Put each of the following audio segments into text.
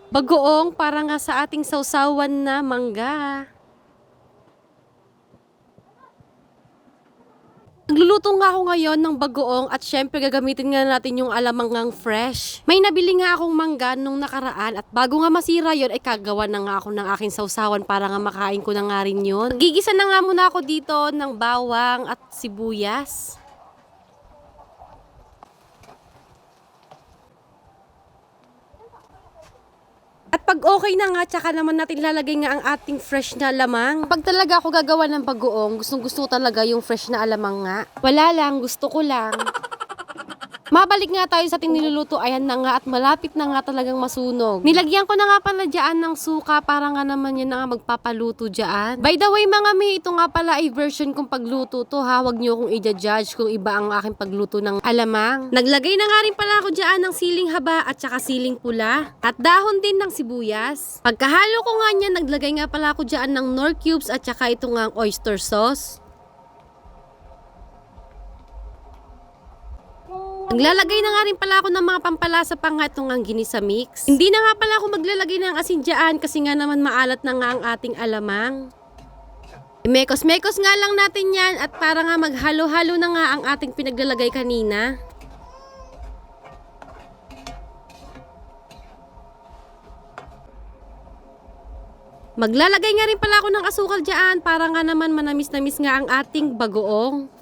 Bagoong para nga sa ating sausawan na mangga. Nagluluto nga ako ngayon ng bagoong at syempre gagamitin nga natin yung alamangang fresh. May nabili nga akong mangga nung nakaraan at bago nga masira yon ay kagawa na nga ako ng aking sausawan para nga makain ko na nga rin yun. Gigisa na nga muna ako dito ng bawang at sibuyas. At pag okay na nga, tsaka naman natin lalagay nga ang ating fresh na alamang. Pag talaga ako gagawa ng bagoong, gustong-gusto talaga yung fresh na alamang nga. Wala lang, gusto ko lang. Mabalik nga tayo sa ating niluluto, ayan na nga at malapit na nga talagang masunog. Nilagyan ko na nga pala dyan ng suka para nga naman yan na nga magpapaluto dyan. By the way mga mi, ito nga pala ay version kong pagluto to ha. Huwag nyo akong i-judge kung iba ang aking pagluto ng alamang. Naglagay na nga rin pala ako dyan ng siling haba at saka siling pula. At dahon din ng sibuyas. Pagkahalo ko nga niyan, naglagay nga pala ako dyan ng Knorr cubes at saka ito nga oyster sauce. Naglalagay na nga rin pala ako ng mga pampalasa pa nga itong ang ginisa mix. Hindi na nga pala ako maglalagay ng asin dyan kasi nga naman maalat na nga ang ating alamang. Mekos-mekos nga lang natin yan at para nga maghalo-halo na nga ang ating pinaglalagay kanina. Maglalagay nga rin pala ako ng asukal dyan para nga naman manamis-namis nga ang ating bagoong.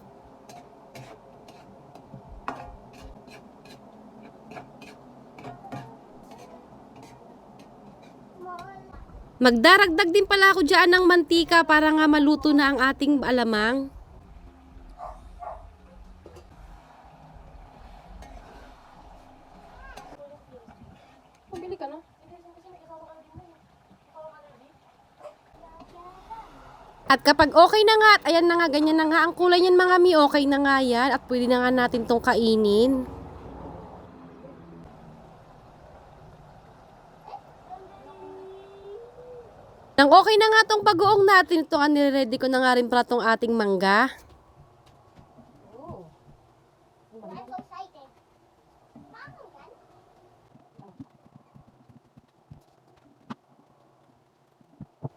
Magdaragdag din pala ako dyan ng mantika para nga maluto na ang ating alamang. Pabili ka na? At kapag okay na nga, at ayan na nga, ganyan na nga ang kulay niyan mga mi, okay na nga yan at pwede na nga natin tong kainin. Nang okay na nga tong bagoong natin, ito nga nire-ready ko na nga rin pala tong ating mangga.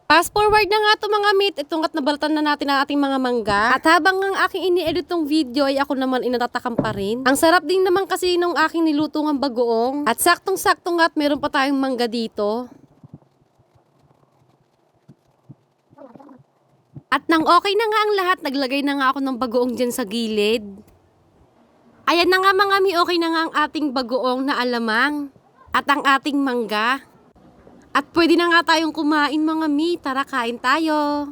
Fast forward na nga ito mga meat, itong at nabalatan na natin ang ating mga mangga. At habang ang aking ini-edit tong video ay ako naman inatatakam pa rin. Ang sarap din naman kasi nung aking nilutong bagoong. At saktong-sakto nga at meron pa tayong mangga dito. At nang okay na nga ang lahat, naglagay na nga ako ng bagoong dyan sa gilid. Ayan na nga mga mi, okay na nga ang ating bagoong na alamang. At ang ating mangga. At pwede na nga tayong kumain mga mi, tara kain tayo.